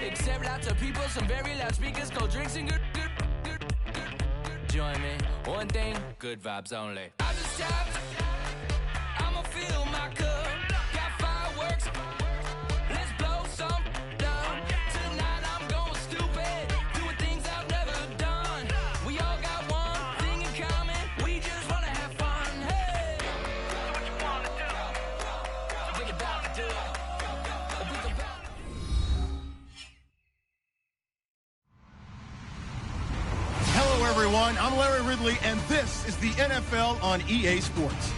Except lots of people, some very loud speakers, cold drinks and good. Join me, one thing, good vibes only. I just tapped, I'ma fill my cup. Got fireworks, let's blow some down. Tonight I'm going stupid, doing things I've never done. We all got one thing in common, we just wanna have fun. Hey, do what you wanna do, think about to do. Hello, everyone. I'm Larry Ridley, and this is the NFL on EA Sports.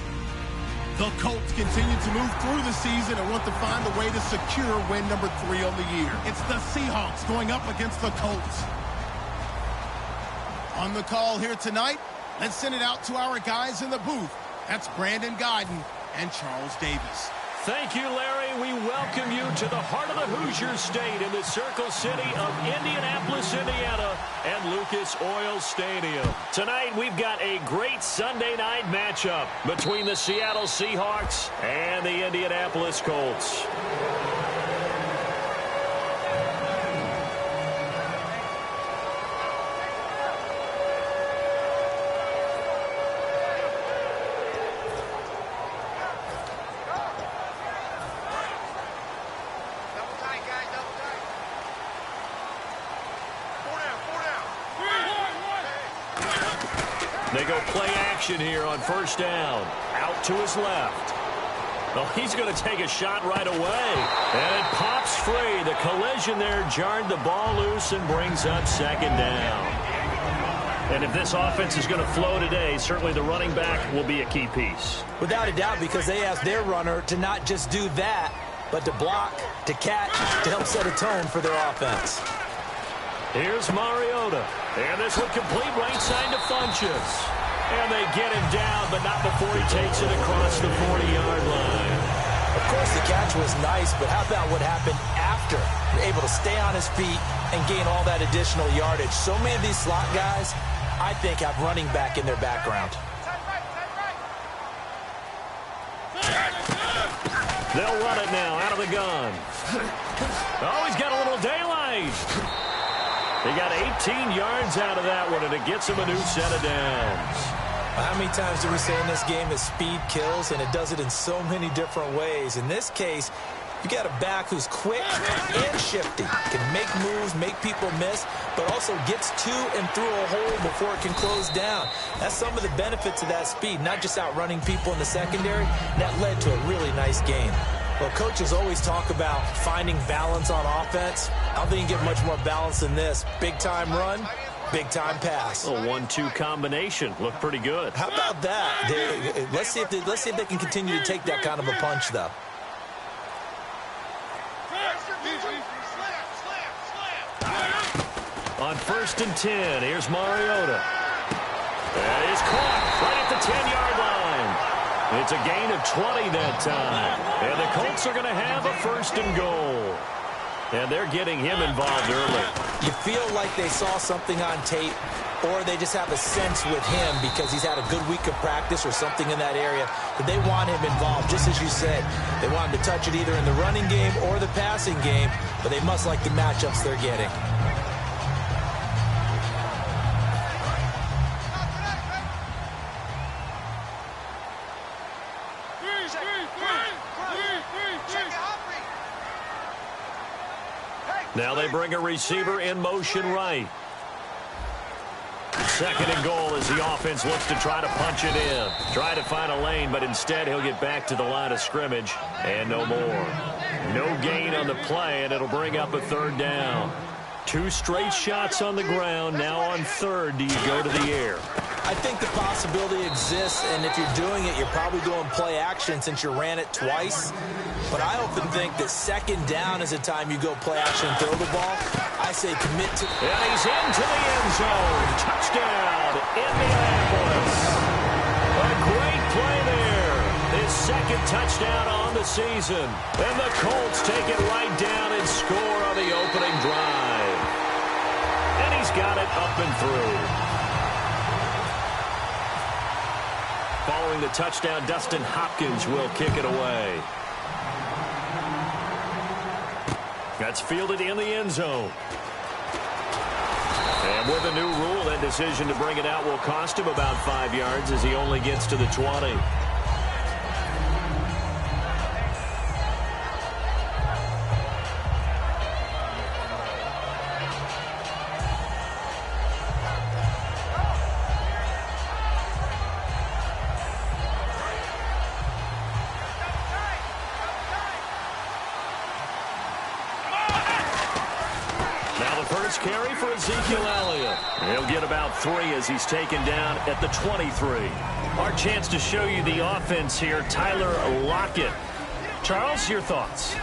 The Colts continue to move through the season and want to find a way to secure win number 3 on the year. It's the Seahawks going up against the Colts. On the call here tonight, let's send it out to our guys in the booth. That's Brandon Guyton and Charles Davis. Thank you, Larry. We welcome you to the heart of the Hoosier State in the Circle City of Indianapolis, Indiana, and Lucas Oil Stadium. Tonight, we've got a great Sunday night matchup between the Seattle Seahawks and the Indianapolis Colts. They go play action here on first down. Out to his left. Oh, he's going to take a shot right away. And it pops free. The collision there jarred the ball loose and brings up second down. And if this offense is going to flow today, certainly the running back will be a key piece. Without a doubt, because they asked their runner to not just do that, but to block, to catch, to help set a tone for their offense. Here's Mariota. And this one complete right side to Funchess. And they get him down, but not before he takes it across the 40-yard line. Of course, the catch was nice, but how about what happened after? You're able to stay on his feet and gain all that additional yardage. So many of these slot guys, I think, have running back in their background. They'll run it now out of the gun. Oh, he's got a little daylight. He got 18 yards out of that one, and it gets him a new set of downs. How many times do we say in this game that speed kills, and it does it in so many different ways? In this case, you got a back who's quick and shifty, can make moves, make people miss, but also gets to and through a hole before it can close down. That's some of the benefits of that speed, not just outrunning people in the secondary. That led to a really nice game. Well, coaches always talk about finding balance on offense. I don't think you get much more balance than this. Big-time run, big-time pass. A 1-2 combination. Looked pretty good. How about that? Let's see if they can continue to take that kind of a punch, though. On 1st and 10, here's Mariota. And he's caught right at the 10-yard line. It's a gain of 20 that time. And the Colts are going to have a 1st and goal. And they're getting him involved early. You feel like they saw something on tape, or they just have a sense with him because he's had a good week of practice or something in that area that they want him involved. Just as you said, they want him to touch it either in the running game or the passing game, but they must like the matchups they're getting. Now they bring a receiver in motion right. 2nd and goal as the offense looks to try to punch it in. Try to find a lane, but instead he'll get back to the line of scrimmage and no more. No gain on the play, and it'll bring up a 3rd down. 2 straight shots on the ground. Now on 3rd, do you go to the air? I think the possibility exists, and if you're doing it, you're probably going play action since you ran it twice. But I often think that 2nd down is the time you go play action and throw the ball. I say commit to... And he's into the end zone. Touchdown, Indianapolis. A great play there. His 2nd touchdown on the season. And the Colts take it right down and score on the opening drive. And he's got it up and through. Following the touchdown, Dustin Hopkins will kick it away. A It's fielded in the end zone. And with a new rule, that decision to bring it out will cost him about 5 yards as he only gets to the 20. Carry for Ezekiel Elliott. He'll get about 3 as he's taken down at the 23. Our chance to show you the offense here, Tyler Lockett. Charles, your thoughts?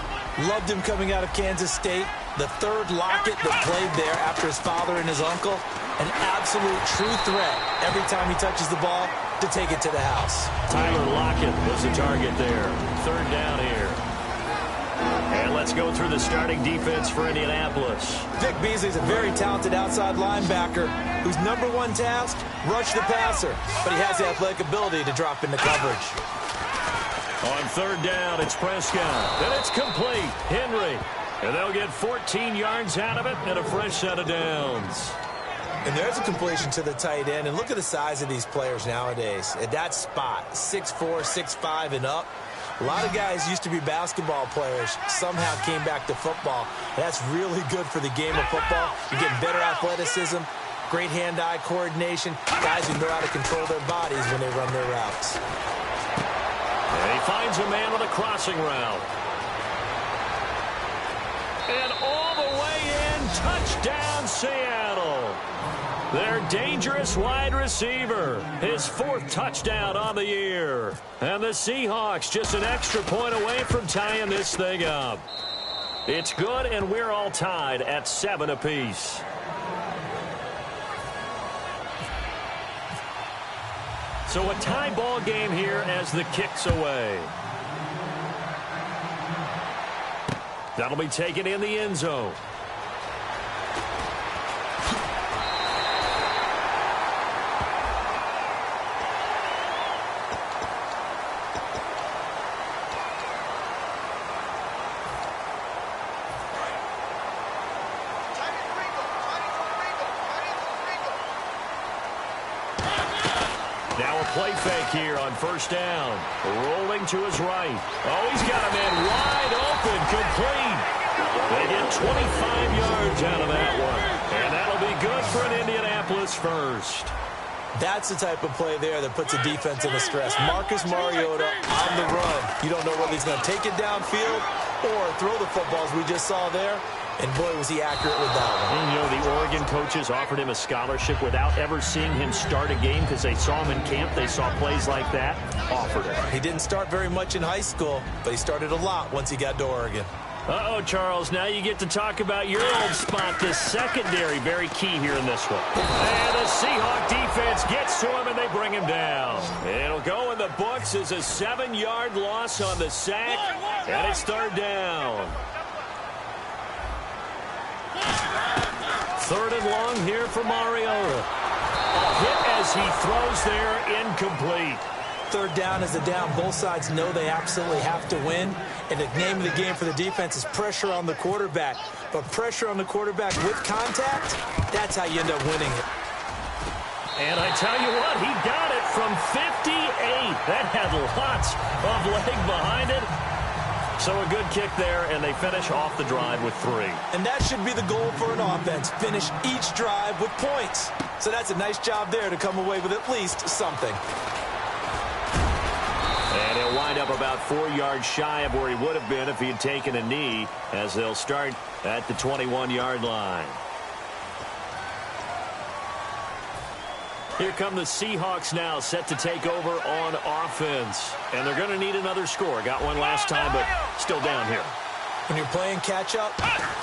Loved him coming out of Kansas State. The third Lockett that played there after his father and his uncle. An absolute true threat every time he touches the ball to take it to the house. Tyler Lockett was the target there. Third down here. And let's go through the starting defense for Indianapolis. Vic Beasley's a very talented outside linebacker whose #1 task, rush the passer. But he has the athletic ability to drop into coverage. On third down, it's Prescott. And it's complete. Henry. And they'll get 14 yards out of it and a fresh set of downs. And there's a completion to the tight end. And look at the size of these players nowadays. At that spot, 6'4", 6'5", and up. A lot of guys used to be basketball players, somehow came back to football. That's really good for the game of football. You're getting better athleticism, great hand-eye coordination, guys who know how to control their bodies when they run their routes. And he finds a man on a crossing route. And all the way in, touchdown Seattle. Their dangerous wide receiver, his 4th touchdown on the year. And the Seahawks just an extra point away from tying this thing up. It's good, and we're all tied at 7 apiece. So a tie ball game here as the kick's away. That'll be taken in the end zone. Play fake here on first down. Rolling to his right. Oh, he's got a man wide open, complete. They get 25 yards out of that one. And that'll be good for an Indianapolis first. That's the type of play there that puts a defense in a stress. Marcus Mariota on the run. You don't know whether he's going to take it downfield or throw the footballs we just saw there. And boy, was he accurate with that one. And, you know, the Oregon coaches offered him a scholarship without ever seeing him start a game because they saw him in camp. They saw plays like that. Offered it. He didn't start very much in high school, but he started a lot once he got to Oregon. Uh-oh, Charles, now you get to talk about your old spot, the secondary. Very key here in this one. And the Seahawk defense gets to him, and they bring him down. It'll go in the books as a 7-yard loss on the sack, and it's third down. Third and long here for Mariota. A hit as he throws there, incomplete. Third down is a down. Both sides know they absolutely have to win. And the name of the game for the defense is pressure on the quarterback. But pressure on the quarterback with contact, that's how you end up winning it. And I tell you what, he got it from 58. That had lots of leg behind it. So a good kick there, and they finish off the drive with 3. And that should be the goal for an offense. Finish each drive with points. So that's a nice job there to come away with at least something. And he'll wind up about 4 yards shy of where he would have been if he had taken a knee, as they'll start at the 21-yard line. Here come the Seahawks now, set to take over on offense. And they're going to need another score. Got one last time, but still down here. When you're playing catch-up,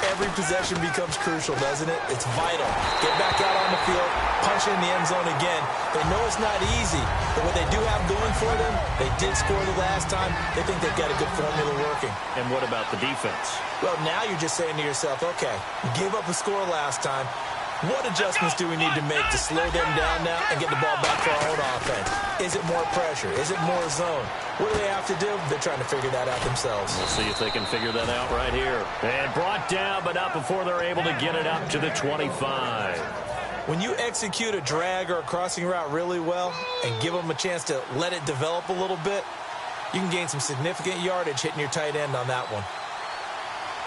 every possession becomes crucial, doesn't it? It's vital. Get back out on the field, punch it in the end zone again. They know it's not easy, but what they do have going for them, they did score the last time. They think they've got a good formula working. And what about the defense? Well, now you're just saying to yourself, okay, you gave up a score last time. What adjustments do we need to make to slow them down now and get the ball back for our own offense? Is it more pressure? Is it more zone? What do they have to do? They're trying to figure that out themselves. We'll see if they can figure that out right here. And brought down, but not before they're able to get it up to the 25. When you execute a drag or a crossing route really well and give them a chance to let it develop a little bit, you can gain some significant yardage hitting your tight end on that one.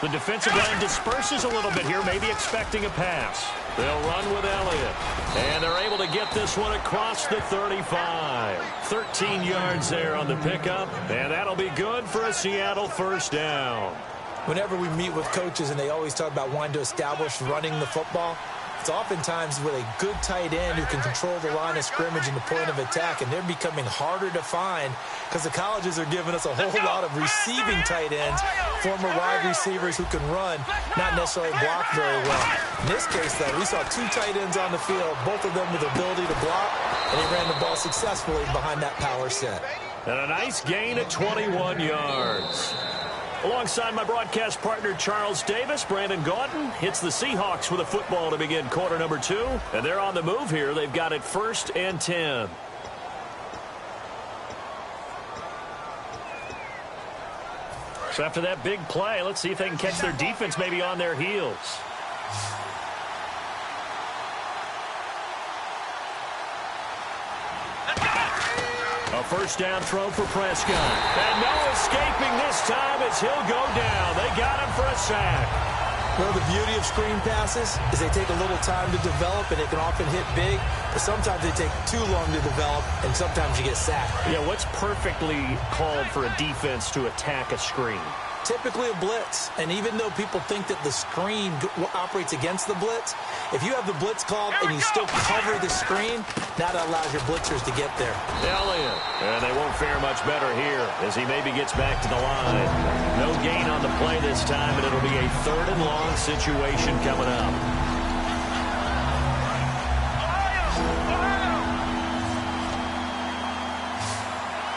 The defensive line disperses a little bit here, maybe expecting a pass. They'll run with Elliott. And they're able to get this one across the 35. 13 yards there on the pickup. And that'll be good for a Seattle first down. Whenever we meet with coaches and they always talk about wanting to establish running the football, it's oftentimes with a good tight end who can control the line of scrimmage and the point of attack, and they're becoming harder to find because the colleges are giving us a whole lot of receiving tight ends, former wide receivers who can run, not necessarily block very well. In this case, though, we saw two tight ends on the field, both of them with the ability to block, and they ran the ball successfully behind that power set. And a nice gain at 21 yards. Alongside my broadcast partner, Charles Davis, Brandon Gaudin hits the Seahawks with a football to begin quarter number 2. And they're on the move here. They've got it 1st and 10. So after that big play, let's see if they can catch their defense maybe on their heels. A first down throw for Prescott. And no escaping this time as he'll go down. They got him for a sack. Well, the beauty of screen passes is they take a little time to develop, and they can often hit big, but sometimes they take too long to develop, and sometimes you get sacked. Yeah, what's perfectly called for a defense to attack a screen? Typically a blitz, and even though people think that the screen operates against the blitz, if you have the blitz called and you still cover the screen, that allows your blitzers to get there. Elliott, and they won't fare much better here as he maybe gets back to the line. No gain on the play this time, and it'll be a 3rd and long situation coming up.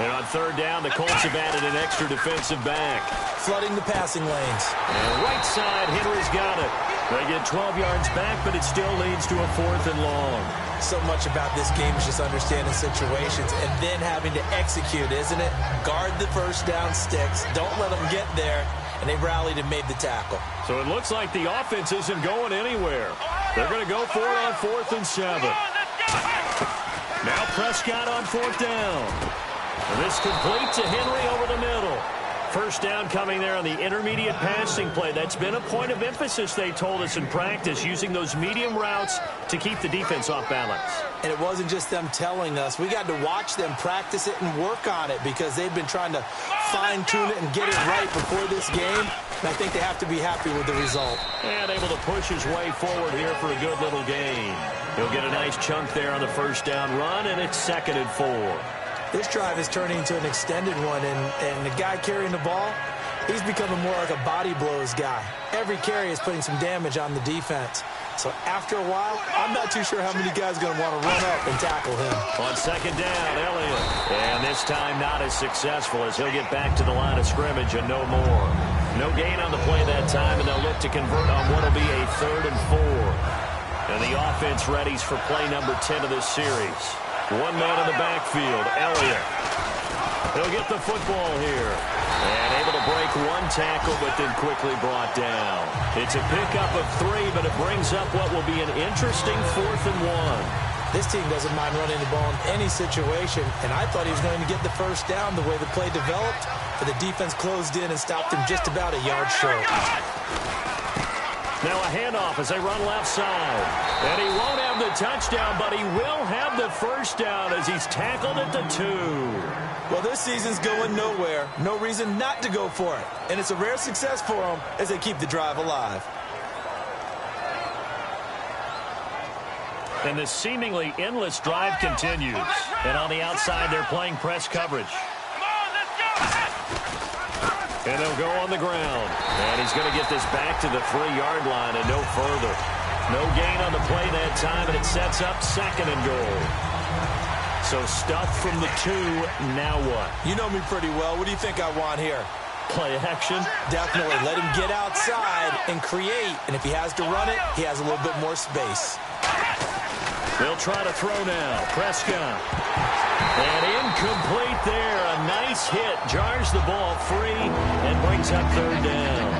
And on 3rd down, the Colts have added an extra defensive back. Flooding the passing lanes. And right side, Henry's got it. They get 12 yards back, but it still leads to a 4th and long. So much about this game is just understanding situations and then having to execute, isn't it? Guard the first down sticks. Don't let them get there. And they rallied and made the tackle. So it looks like the offense isn't going anywhere. They're going to go for it on 4th and 7. Now Prescott on 4th down. And this complete to Henry over the middle. First down coming there on the intermediate passing play. That's been a point of emphasis, they told us in practice, using those medium routes to keep the defense off balance. And it wasn't just them telling us. We got to watch them practice it and work on it because they've been trying to fine-tune it and get it right before this game. And I think they have to be happy with the result. And able to push his way forward here for a good little gain. He'll get a nice chunk there on the first down run, and it's 2nd and 4. This drive is turning into an extended one, and the guy carrying the ball, he's becoming more like a body blows guy. Every carry is putting some damage on the defense. So after a while, I'm not too sure how many guys are going to want to run up and tackle him. On 2nd down, Elliott. And this time not as successful as he'll get back to the line of scrimmage and no more. No gain on the play that time, and they'll look to convert on what will be a 3rd and 4. And the offense readies for play number 10 of this series. One man in the backfield, Elliott. He'll get the football here. And able to break one tackle, but then quickly brought down. It's a pickup of 3, but it brings up what will be an interesting 4th and 1. This team doesn't mind running the ball in any situation, and I thought he was going to get the first down the way the play developed, but the defense closed in and stopped him just about a yard short. Now a handoff as they run left side. And he won't have the touchdown, but he will have the first down as he's tackled at the 2. Well, this season's going nowhere. No reason not to go for it. And it's a rare success for them as they keep the drive alive. And this seemingly endless drive continues. And on the outside, they're playing press coverage. And they'll go on the ground. And he's going to get this back to the 3-yard line and no further. No gain on the play that time, and it sets up 2nd and goal. So stuff from the 2, now what? You know me pretty well. What do you think I want here? Play action. Definitely. Let him get outside and create. And if he has to run it, he has a little bit more space. They'll try to throw now. Prescott. And incomplete there. A nice hit. Jars the ball free and brings up third down.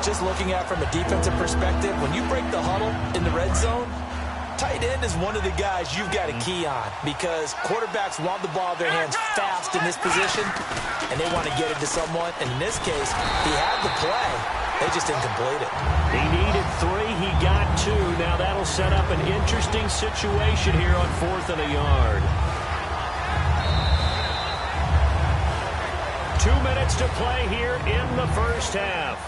Just looking at it from a defensive perspective, when you break the huddle in the red zone, tight end is one of the guys you've got to key on because quarterbacks want the ball in their hands fast in this position, and they want to get it to someone. And in this case, he had the play. They just didn't complete it. He needed 3. He got 2. Now that'll set up an interesting situation here on 4th and a yard. 2 minutes to play here in the first half.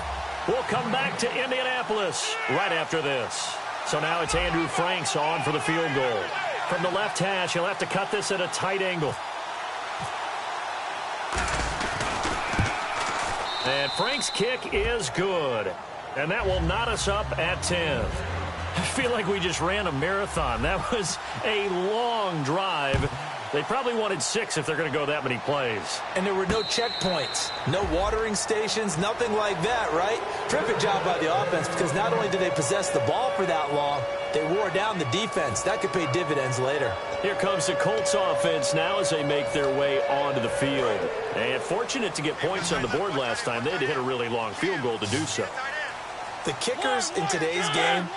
We'll come back to Indianapolis right after this. So now it's Andrew Franks on for the field goal. From the left hash, he'll have to cut this at a tight angle. And Frank's kick is good. And that will knot us up at 10. I feel like we just ran a marathon. That was a long drive. They probably wanted 6 if they're going to go that many plays. And there were no checkpoints, no watering stations, nothing like that, right? Terrific job by the offense because not only did they possess the ball for that long, they wore down the defense. That could pay dividends later. Here comes the Colts offense now as they make their way onto the field. And fortunate to get points on the board last time. They had to hit a really long field goal to do so. The kickers in today's game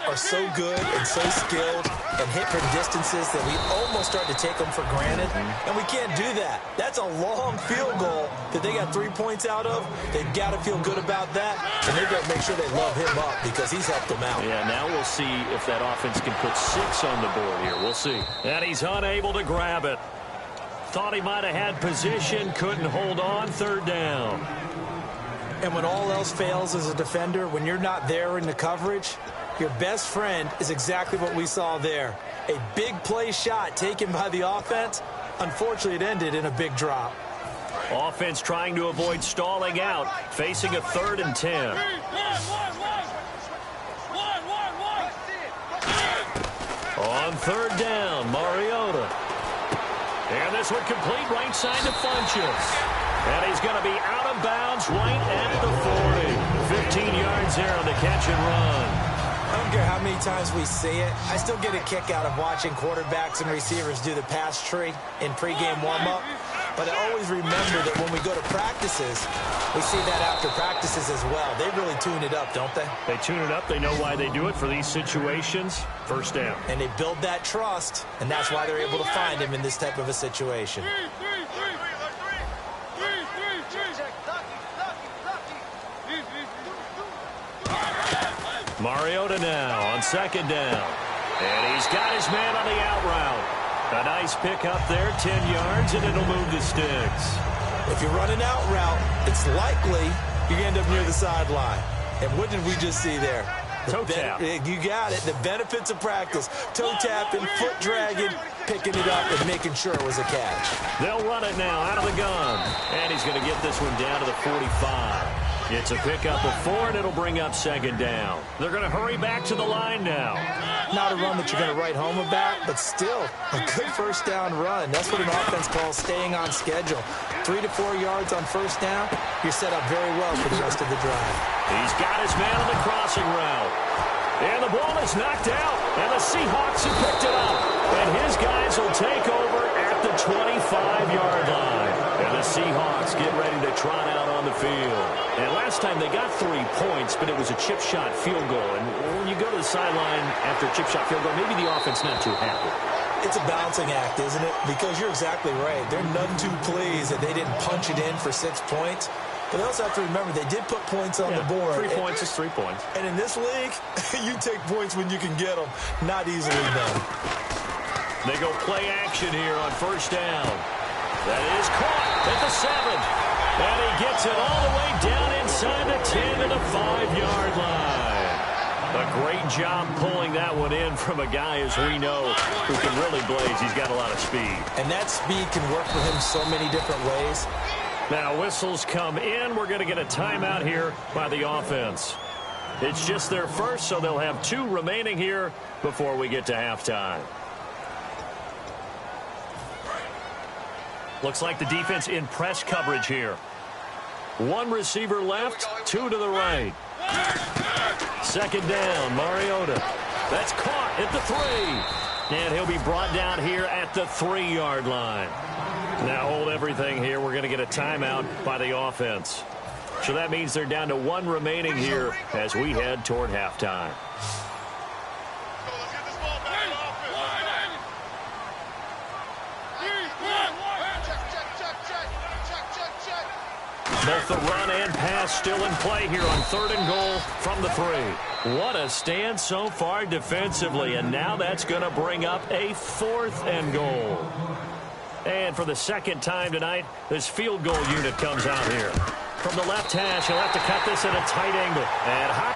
are so good and so skilled and hit from distances that we almost start to take them for granted, and we can't do that. That's a long field goal that they got 3 points out of. They've got to feel good about that, and they've got to make sure they love him up because he's helped them out. Yeah, now we'll see if that offense can put 6 on the board here. We'll see. And he's unable to grab it. Thought he might have had position, couldn't hold on, third down. And when all else fails as a defender, when you're not there in the coverage, your best friend is exactly what we saw there. A big play shot taken by the offense. Unfortunately, it ended in a big drop. Offense trying to avoid stalling out, facing a 3rd and 10. On 3rd down, Mariota. And this one complete right side to Funchess. And he's going to be out of bounds right at the 40. 15 yards there on the catch and run. I don't care how many times we see it. I still get a kick out of watching quarterbacks and receivers do the pass tree in pregame warm-up. But I always remember that when we go to practices, we see that after practices as well. They really tune it up, don't they? They tune it up. They know why they do it for these situations. First down. And they build that trust, and that's why they're able to find him in this type of a situation. Mariota now on 2nd down. And he's got his man on the out route. A nice pick up there, 10 yards, and it'll move the sticks. If you run an out route, it's likely you end up near the sideline. And what did we just see there? Toe tap. You got it. The benefits of practice. Toe tapping, foot dragging, picking it up, and making sure it was a catch. They'll run it now out of the gun. And he's going to get this one down to the 45. It's a pickup of 4, and it'll bring up 2nd down. They're going to hurry back to the line now. Not a run that you're going to write home about, but still a good first down run. That's what an offense calls staying on schedule. 3 to 4 yards on first down, you're set up very well for the rest of the drive. He's got his man on the crossing route. And the ball is knocked out, and the Seahawks have picked it up. And his guys will take over at the 25-yard line. And the Seahawks get ready to trot out on the field. And last time they got 3 points, but it was a chip shot field goal. And when you go to the sideline after a chip shot field goal, maybe the offense not too happy. It's a balancing act, isn't it? Because you're exactly right. They're none too pleased that they didn't punch it in for 6 points. But they also have to remember they did put points on the board. 3 points is 3 points. And in this league, you take points when you can get them. Not easily done. They go play action here on first down. That is caught at the 7. And he gets it all the way down inside the 10 to the 5-yard line. A great job pulling that one in from a guy, as we know, who can really blaze. He's got a lot of speed. And that speed can work for him so many different ways. Now whistles come in. We're going to get a timeout here by the offense. It's just their first, so they'll have 2 remaining here before we get to halftime. Looks like the defense in press coverage here. One receiver left, two to the right. Second down, Mariota. That's caught at the 3. And he'll be brought down here at the 3-yard line. Now hold everything here. We're going to get a timeout by the offense. So that means they're down to 1 remaining here as we head toward halftime. Both the run and pass still in play here on 3rd and goal from the 3. What a stand so far defensively, and now that's going to bring up a 4th and goal. And for the second time tonight, this field goal unit comes out here. From the left hash, he'll have to cut this at a tight angle. And high.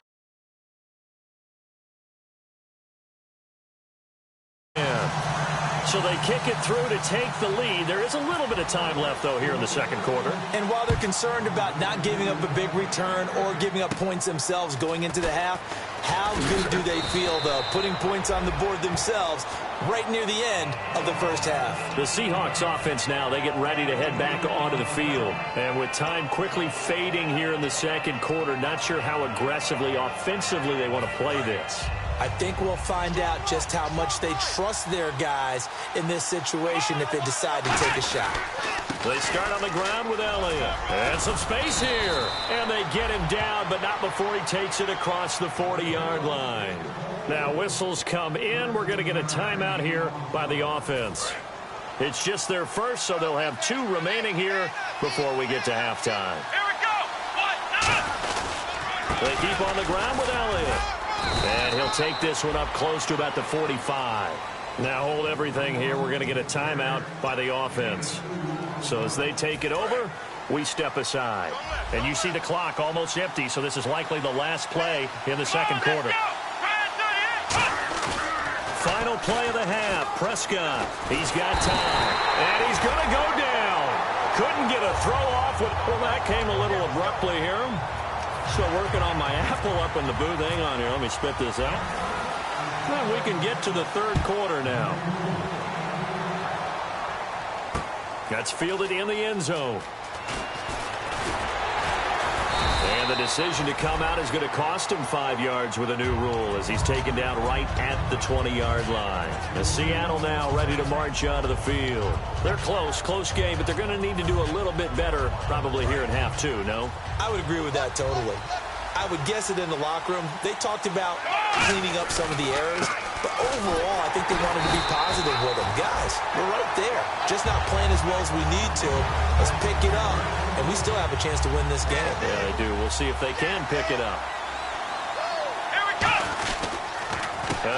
So they kick it through to take the lead. There is a little bit of time left, though, here in the second quarter. And while they're concerned about not giving up a big return or giving up points themselves going into the half, how good do they feel, though, putting points on the board themselves right near the end of the first half? The Seahawks offense now, they get ready to head back onto the field. And with time quickly fading here in the second quarter, not sure how aggressively, offensively they want to play this. I think we'll find out just how much they trust their guys in this situation if they decide to take a shot. They start on the ground with Elliott. And some space here. And they get him down, but not before he takes it across the 40-yard line. Now whistles come in. We're going to get a timeout here by the offense. It's just their first, so they'll have 2 remaining here before we get to halftime. Here we go. They keep on the ground with Elliott. And he'll take this one up close to about the 45. Now hold everything here. We're going to get a timeout by the offense. So as they take it over, we step aside. And you see the clock almost empty, so this is likely the last play in the second quarter. Final play of the half. Prescott. He's got time. And he's going to go down. Couldn't get a throw off. Well, that came a little abruptly here. Still working on my apple up in the booth. Hang on here. Let me spit this out. And we can get to the third quarter now. That's fielded in the end zone. And the decision to come out is going to cost him 5 yards with a new rule as he's taken down right at the 20-yard line. And Seattle now ready to march onto the field. They're close game, but they're going to need to do a little bit better probably here in half 2, no? I would agree with that totally. I would guess it in the locker room. They talked about cleaning up some of the errors, but overall, I think they wanted to be positive with them. Guys, we're right there. Just not playing as well as we need to. Let's pick it up, and we still have a chance to win this game. Yeah, they do. We'll see if they can pick it up. Here we go.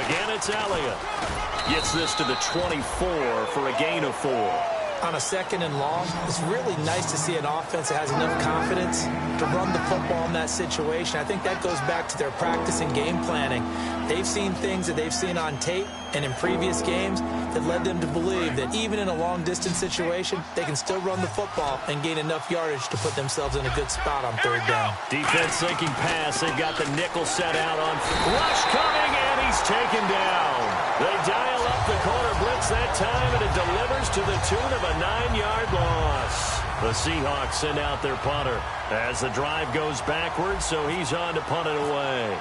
Again, it's Elliott. Gets this to the 24 for a gain of 4. On a 2nd and long, it's really nice to see an offense that has enough confidence to run the football in that situation. I think that goes back to their practice and game planning. They've seen things that they've seen on tape and in previous games that led them to believe that even in a long-distance situation, they can still run the football and gain enough yardage to put themselves in a good spot on 3rd down. Defense sinking pass. They've got the nickel set out on rush coming, and he's taken down. They dial up the corner blitz that time, and it delivers to the tune of a 9-yard loss. The Seahawks send out their punter as the drive goes backwards, so he's on to punt it away.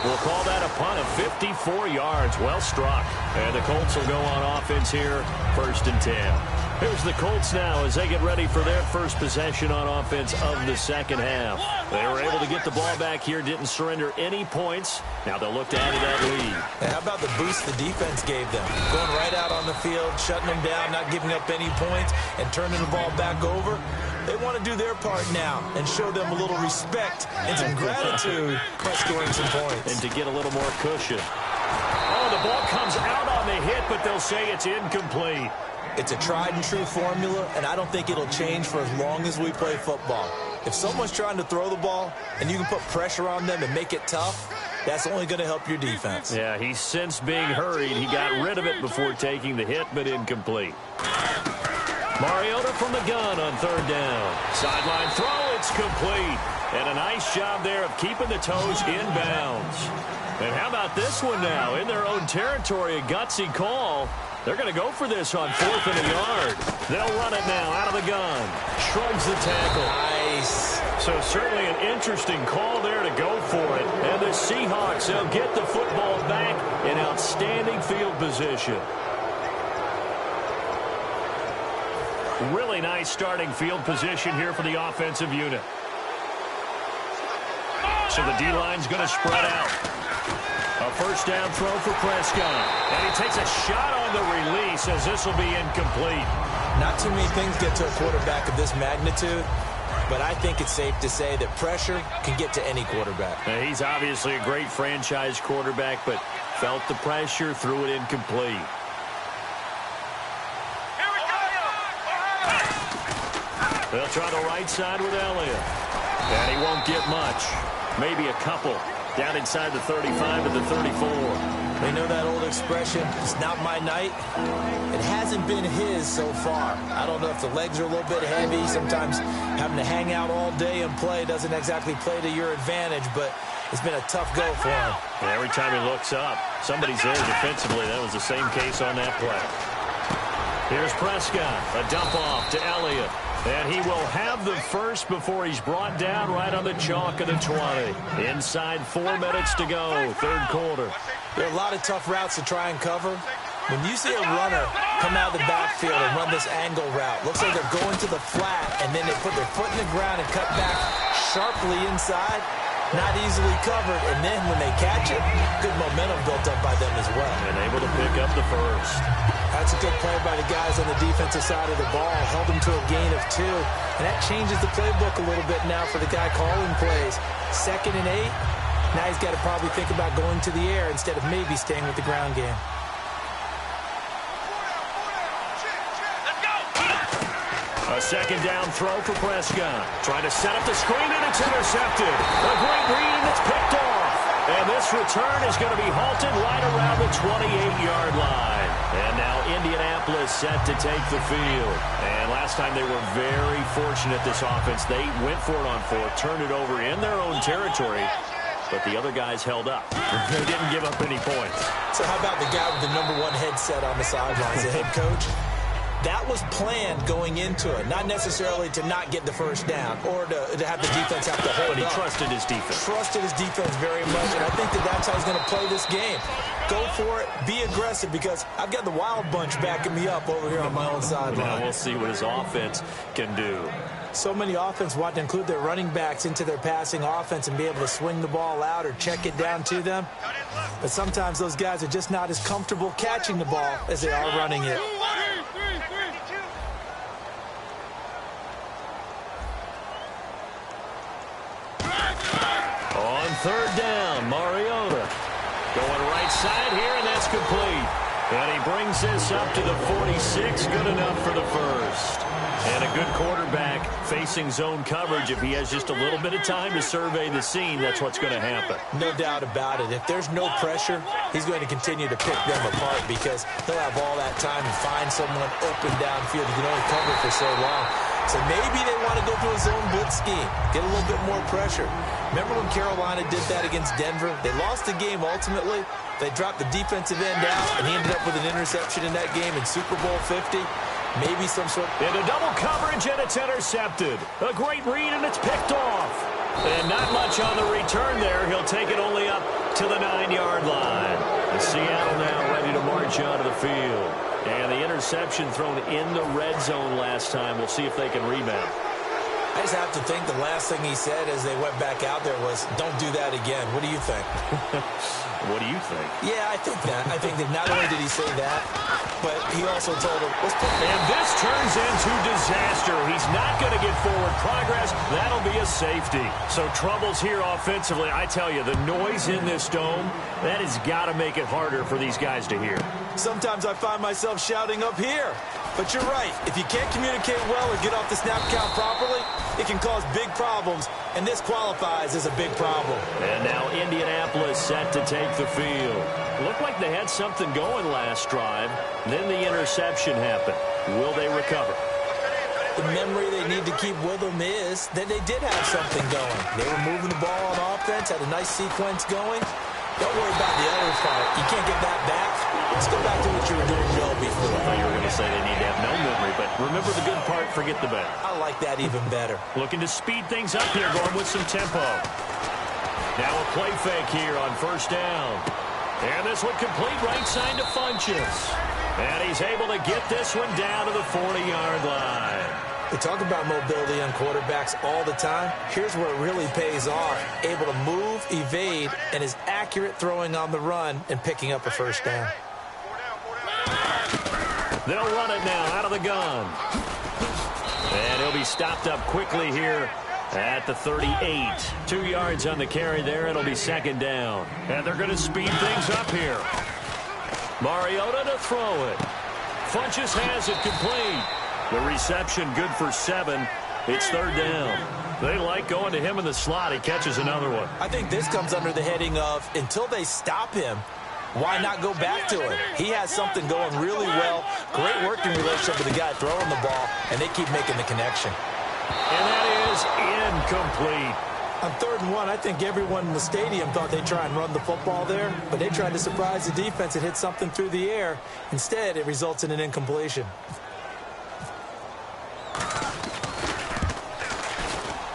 We'll call that a punt of 54 yards. Well struck. And the Colts will go on offense here, 1st and 10. Here's the Colts now as they get ready for their first possession on offense of the second half. They were able to get the ball back here, didn't surrender any points. Now they'll look to add to that lead. And how about the boost the defense gave them? Going right out on the field, shutting them down, not giving up any points, and turning the ball back over. They want to do their part now and show them a little respect and some gratitude by scoring some points. And to get a little more cushion. Oh, the ball comes out on the hit, but they'll say it's incomplete. It's a tried-and-true formula, and I don't think it'll change for as long as we play football. If someone's trying to throw the ball and you can put pressure on them and make it tough, that's only going to help your defense. Yeah, he's since being hurried. He got rid of it before taking the hit, but incomplete. Mariota from the gun on 3rd down. Sideline throw, it's complete. And a nice job there of keeping the toes in bounds. And how about this one now? In their own territory, a gutsy call. They're going to go for this on 4th and a yard. They'll run it now out of the gun. Shrugs the tackle. Nice. So certainly an interesting call there to go for it. And the Seahawks, they'll get the football back in outstanding field position. Really nice starting field position here for the offensive unit. So the D-line's going to spread out. A first down throw for Prescott. And he takes a shot on the release as this will be incomplete. Not too many things get to a quarterback of this magnitude, but I think it's safe to say that pressure can get to any quarterback. Now, he's obviously a great franchise quarterback, but felt the pressure, threw it incomplete. They'll try the right side with Elliott. And he won't get much. Maybe a couple. Down inside the 35 and the 34. They know that old expression, it's not my night. It hasn't been his so far. I don't know if the legs are a little bit heavy. Sometimes having to hang out all day and play doesn't exactly play to your advantage, but it's been a tough go for him. And every time he looks up, somebody's there defensively. That was the same case on that play. Here's Prescott. A dump off to Elliott. And he will have the first before he's brought down right on the chalk of the 20. Inside 4 minutes to go, third quarter. There are a lot of tough routes to try and cover. When you see a runner come out of the backfield and run this angle route, looks like they're going to the flat, and then they put their foot in the ground and cut back sharply inside. Not easily covered, and then when they catch it, good momentum built up by them as well. And able to pick up the first. That's a good play by the guys on the defensive side of the ball. Held them to a gain of 2. And that changes the playbook a little bit now for the guy calling plays. 2nd and 8. Now he's got to probably think about going to the air instead of maybe staying with the ground game. A second down throw for Prescott. Trying to set up the screen, and it's intercepted. A great read, and it's picked off. And this return is going to be halted right around the 28-yard line. And now Indianapolis set to take the field. And last time they were very fortunate, this offense. They went for it on 4th, turned it over in their own territory, but the other guys held up. They didn't give up any points. So how about the guy with the #1 headset on the sidelines, the head coach? That was planned going into it, not necessarily to not get the first down or to have the defense have to hold up. But he trusted his defense. Trusted his defense very much, and I think that's how he's going to play this game. Go for it, be aggressive, because I've got the wild bunch backing me up over here on my own sideline. Now we'll see what his offense can do. So many offense want to include their running backs into their passing offense and be able to swing the ball out or check it down to them. But sometimes those guys are just not as comfortable catching the ball as they are running it. On 3rd down, Mariota going right side here, and that's complete. And he brings this up to the 46, good enough for the first. And a good quarterback facing zone coverage. If he has just a little bit of time to survey the scene, that's what's going to happen. No doubt about it. If there's no pressure, he's going to continue to pick them apart because he'll have all that time to find someone open downfield. He can only cover for so long. So maybe they want to go to a zone blitz scheme, get a little bit more pressure. Remember when Carolina did that against Denver? They lost the game ultimately. They dropped the defensive end out, and he ended up with an interception in that game in Super Bowl 50. Maybe some sort of... Into double coverage, and it's intercepted. A great read, and it's picked off. And not much on the return there. He'll take it only up to the 9-yard line. And Seattle now ready to march onto the field. And the interception thrown in the red zone last time. We'll see if they can rebound. I just have to think the last thing he said as they went back out there was, don't do that again. What do you think? What do you think? Yeah, I think that. I think that not only did he say that, but he also told him, let's put... And this turns into disaster. He's not going to get forward progress. That'll be a safety. So troubles here offensively. I tell you, the noise in this dome, that has got to make it harder for these guys to hear. Sometimes I find myself shouting up here. But you're right. If you can't communicate well or get off the snap count properly, it can cause big problems, and this qualifies as a big problem. And now Indianapolis set to take the field. Looked like they had something going last drive. Then the interception happened. Will they recover? The memory they need to keep with them is that they did have something going. They were moving the ball on offense, had a nice sequence going. Don't worry about the other part. You can't get that back. Let's go back to what you were doing well before. I thought you were going to say they need to have no memory, but remember the good part, forget the bad. I like that even better. Looking to speed things up here, going with some tempo. Now a play fake here on first down. And this one complete right side to Funches. And he's able to get this one down to the 40-yard line. We talk about mobility on quarterbacks all the time. Here's where it really pays off. Able to move, evade, and is accurate throwing on the run and picking up a first down. They'll run it now out of the gun. And he'll be stopped up quickly here at the 38. 2 yards on the carry there. It'll be second down. And they're going to speed things up here. Mariota to throw it. Funches has it complete. The reception good for 7. It's third down. They like going to him in the slot. He catches another one. I think this comes under the heading of until they stop him, why not go back to it? He has something going really well. Great working relationship with the guy throwing the ball, and they keep making the connection. And that is incomplete. On 3rd and 1, I think everyone in the stadium thought they'd try and run the football there, but they tried to surprise the defense and hit something through the air. Instead, it results in an incompletion.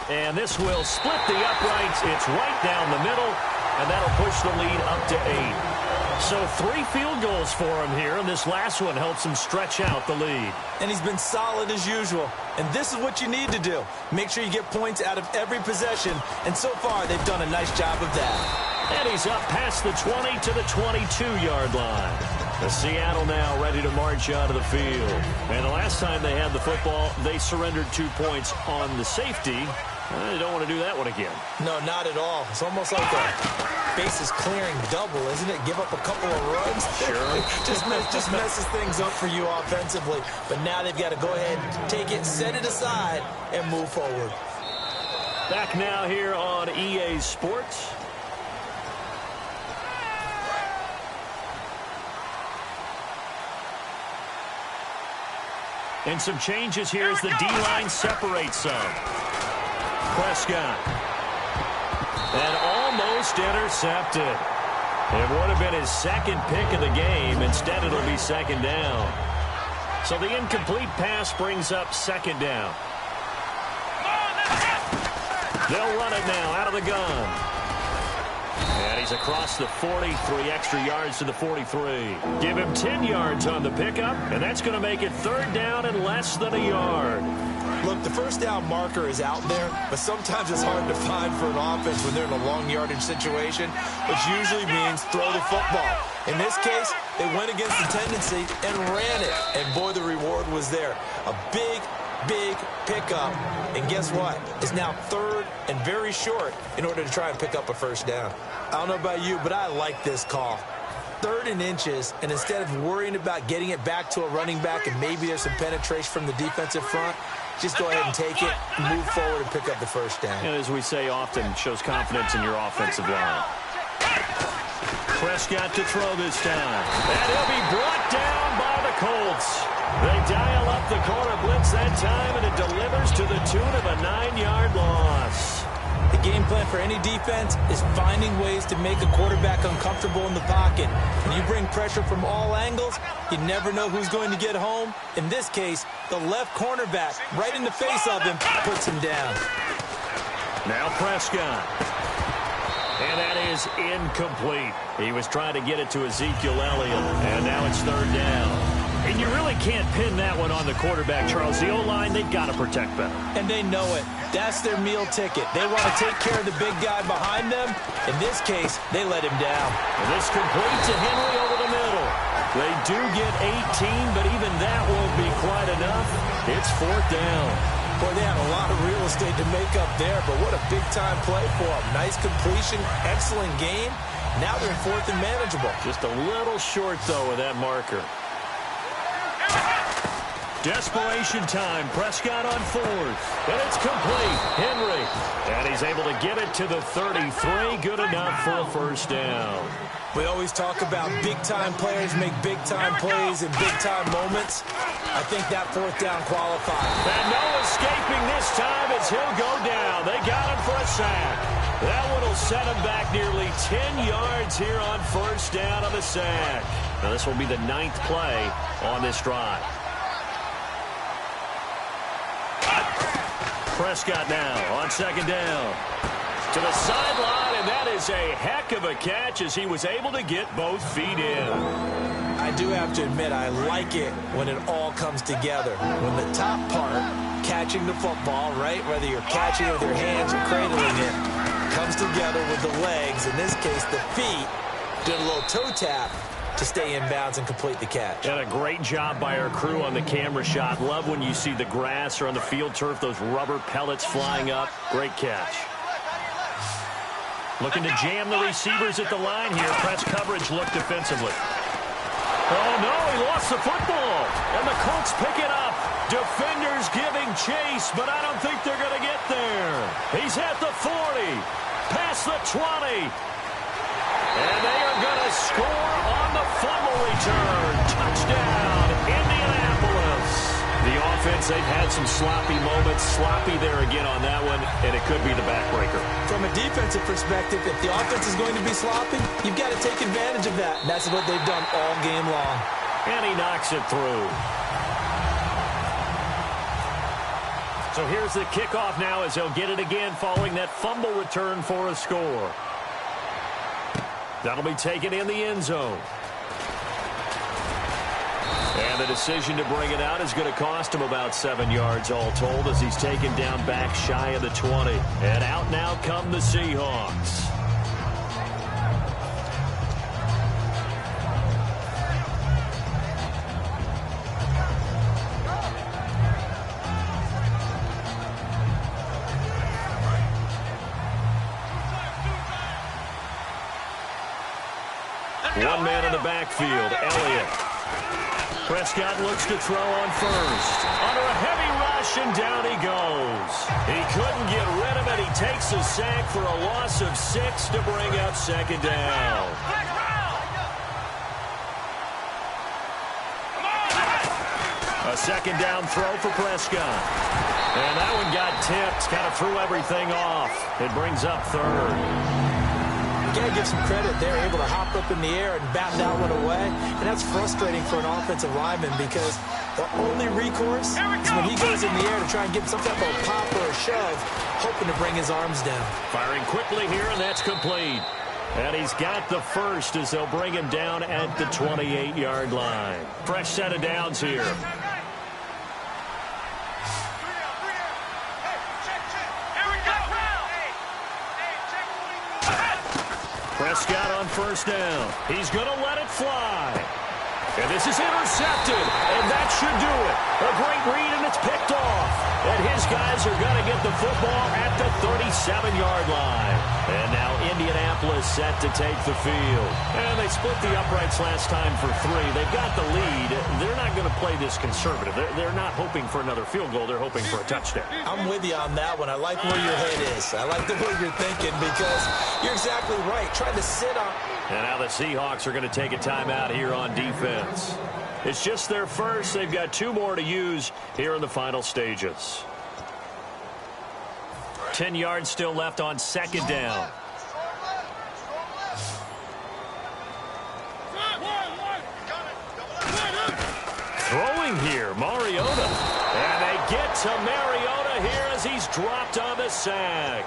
And this will split the uprights. It's right down the middle, and that'll push the lead up to 8. So 3 field goals for him here, and this last one helps him stretch out the lead. And he's been solid as usual. And this is what you need to do. Make sure you get points out of every possession. And so far, they've done a nice job of that. And he's up past the 20 to the 22-yard line. The Seattle now ready to march out of the field. And the last time they had the football, they surrendered 2 points on the safety. They don't want to do that one again. No, not at all. It's almost like a bases clearing double, isn't it? Give up a couple of runs. Sure. just messes things up for you offensively. But now they've got to go ahead, take it, set it aside, and move forward. Back now here on EA Sports. And some changes here as the D-line separates some. Prescott. And almost intercepted. It would have been his second pick of the game. Instead, it'll be second down. So the incomplete pass brings up second down. They'll run it now out of the gun. And he's across the 40, 3 extra yards to the 43. Give him 10 yards on the pickup, and that's going to make it third down and less than a yard. Look, the first down marker is out there, but sometimes it's hard to find for an offense when they're in a long yardage situation, which usually means throw the football. In this case, they went against the tendency and ran it, and boy, the reward was there. A big pickup, and guess what? It's now third and very short in order to try and pick up a first down. I don't know about you, but I like this call. 3rd and inches, and instead of worrying about getting it back to a running back and maybe there's some penetration from the defensive front, just go ahead and take it, move forward, and pick up the first down. And as we say often, shows confidence in your offensive line. Prescott to throw this time. And he'll be brought down by the Colts. They dial up the corner blitz that time, and it delivers to the tune of a 9-yard loss. The game plan for any defense is finding ways to make a quarterback uncomfortable in the pocket. When you bring pressure from all angles, you never know who's going to get home. In this case, the left cornerback, right in the face of him, puts him down. Now Prescott. And that is incomplete. He was trying to get it to Ezekiel Elliott, and now it's third down. And you really can't pin that one on the quarterback, Charles. The O-line, they've got to protect better. And they know it. That's their meal ticket. They want to take care of the big guy behind them. In this case, they let him down. And this complete to Henry over the middle. They do get 18, but even that won't be quite enough. It's fourth down. Boy, they had a lot of real estate to make up there, but what a big-time play for them. Nice completion, excellent game. Now they're in fourth and manageable. Just a little short, though, with that marker. Desperation time. Prescott on fourth. And it's complete. Henry. And he's able to get it to the 33. Good enough for a first down. We always talk about big-time players make big-time plays in big-time moments. I think that fourth down qualifies. And no escaping this time as he'll go down. They got him for a sack. That one will set him back nearly 10 yards here on first down on the sack. Now this will be the 9th play on this drive. Prescott now on second down. To the sideline, and that is a heck of a catch as he was able to get both feet in. I do have to admit, I like it when it all comes together. When the top part, catching the football, right, whether you're catching it with your hands or cradling it, comes together with the legs, in this case the feet, doing a little toe tap to stay in bounds and complete the catch. And a great job by our crew on the camera shot. Love when you see the grass or on the field turf, those rubber pellets flying up. Great catch. Looking to jam the receivers at the line here. Press coverage look defensively. Oh, no, he lost the football. And the Colts pick it up. Defenders giving chase, but I don't think they're going to get there. He's at the 40, past the 20. And they are going to score on the fumble return. Touchdown, Indianapolis. The offense, they've had some sloppy moments. Sloppy there again on that one, and it could be the backbreaker. From a defensive perspective, if the offense is going to be sloppy, you've got to take advantage of that. And that's what they've done all game long. And he knocks it through. So here's the kickoff now as he'll get it again following that fumble return for a score. That'll be taken in the end zone. And the decision to bring it out is going to cost him about 7 yards all told as he's taken down back shy of the 20. And out now come the Seahawks. One man in the backfield, Elliott. Prescott looks to throw on first. Under a heavy rush, and down he goes. He couldn't get rid of it. He takes a sack for a loss of 6 to bring up second down. A second down throw for Prescott. And that one got tipped, kind of threw everything off. It brings up third. You got to give some credit. They're able to hop up in the air and bat that one away. And that's frustrating for an offensive lineman because the only recourse is when he goes in the air to try and get some type of pop or a shove, hoping to bring his arms down. Firing quickly here, and that's complete. And he's got the first as they'll bring him down at the 28-yard line. Fresh set of downs here. Prescott on first down. He's going to let it fly. And this is intercepted, and that should do it. A great read, and it's picked off. And his guys are going to get the football at the 37-yard line. And now Indianapolis set to take the field. And they split the uprights last time for 3. They've got the lead. They're not going to play this conservative. They're not hoping for another field goal. They're hoping for a touchdown. I'm with you on that one. I like where your head is. I like the way you're thinking because you're exactly right. Trying to sit on... And now the Seahawks are going to take a timeout here on defense. It's just their first. They've got 2 more to use here in the final stages. 10 yards still left on second down. Throwing here, Mariota. And they get to Mariota here as he's dropped on the sack.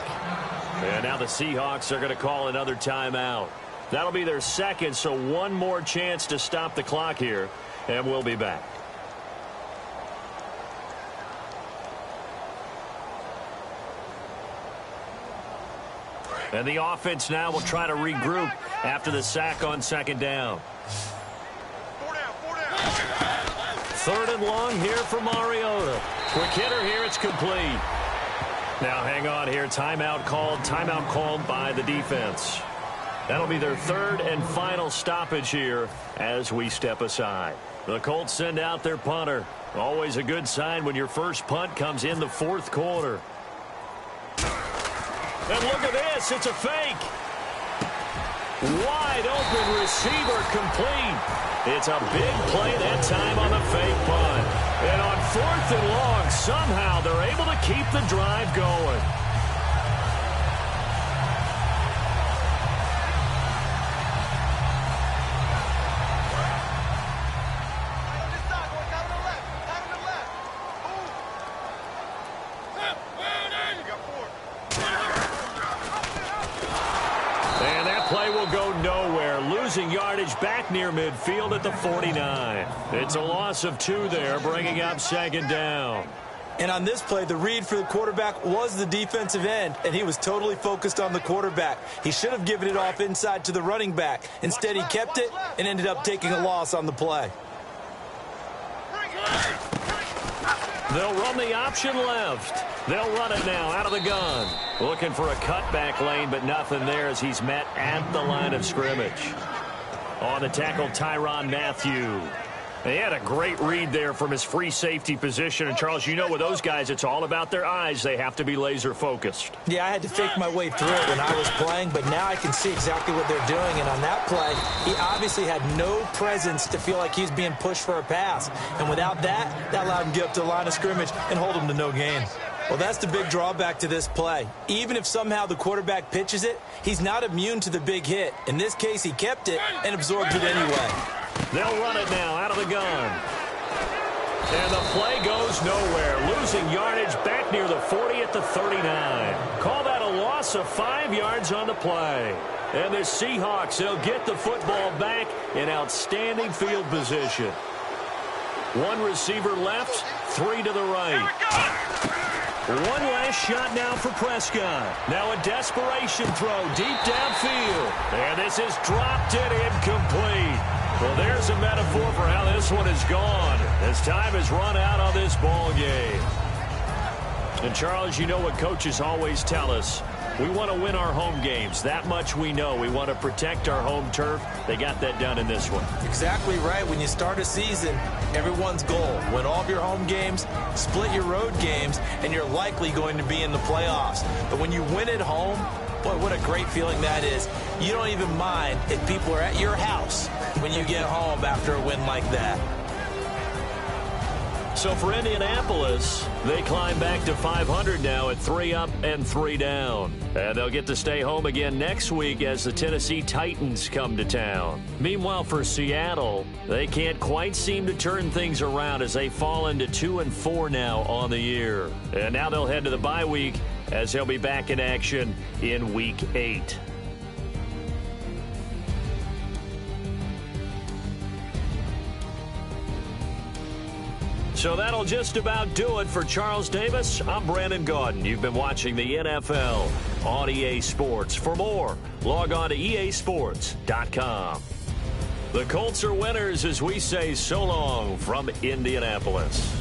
And now the Seahawks are going to call another timeout. That'll be their second, so one more chance to stop the clock here, and we'll be back. And the offense now will try to regroup after the sack on second down. 3rd and long here for Mariota. Quick hitter here, it's complete. Now hang on here, timeout called by the defense. That'll be their 3rd and final stoppage here as we step aside. The Colts send out their punter. Always a good sign when your first punt comes in the 4th quarter. And look at this, it's a fake. Wide open receiver complete. It's a big play that time on the fake punt. And on 4th and long, somehow they're able to keep the drive going. losing yardage back near midfield at the 49. It's a loss of 2 there, bringing up second down. And on this play, the read for the quarterback was the defensive end, and he was totally focused on the quarterback. He should have given it off inside to the running back. Instead, he kept it and ended up taking a loss on the play. They'll run the option left. They'll run it now out of the gun. Looking for a cutback lane, but nothing there as he's met at the line of scrimmage. On the tackle, Tyrann Mathieu. He had a great read there from his free safety position. And, Charles, you know with those guys, it's all about their eyes. They have to be laser focused. Yeah, I had to fake my way through it when I was playing, but now I can see exactly what they're doing. And on that play, he obviously had no presence to feel like he's being pushed for a pass. And without that, that allowed him to get up to the line of scrimmage and hold him to no gain. Well, that's the big drawback to this play. Even if somehow the quarterback pitches it, he's not immune to the big hit. In this case, he kept it and absorbed it anyway. They'll run it now out of the gun. And the play goes nowhere. Losing yardage back near the 40 at the 39. Call that a loss of 5 yards on the play. And the Seahawks, they'll get the football back in outstanding field position. 1 receiver left, 3 to the right. 1 last shot now for Prescott. Now a desperation throw deep downfield. And this is dropped it incomplete. Well, there's a metaphor for how this one is gone as time has run out on this ball game. And, Charles, you know what coaches always tell us. We want to win our home games. That much we know. We want to protect our home turf. They got that done in this one. Exactly right. When you start a season, everyone's goal: win all of your home games, split your road games, and you're likely going to be in the playoffs. But when you win at home, boy, what a great feeling that is. You don't even mind if people are at your house when you get home after a win like that. So for Indianapolis, they climb back to 500 now at 3 up and 3 down. And they'll get to stay home again next week as the Tennessee Titans come to town. Meanwhile, for Seattle, they can't quite seem to turn things around as they fall into 2-4 now on the year. And now they'll head to the bye week as they'll be back in action in Week 8. So that'll just about do it for Charles Davis. I'm Brandon Gaudin. You've been watching the NFL on EA Sports. For more, log on to easports.com. The Colts are winners as we say so long from Indianapolis.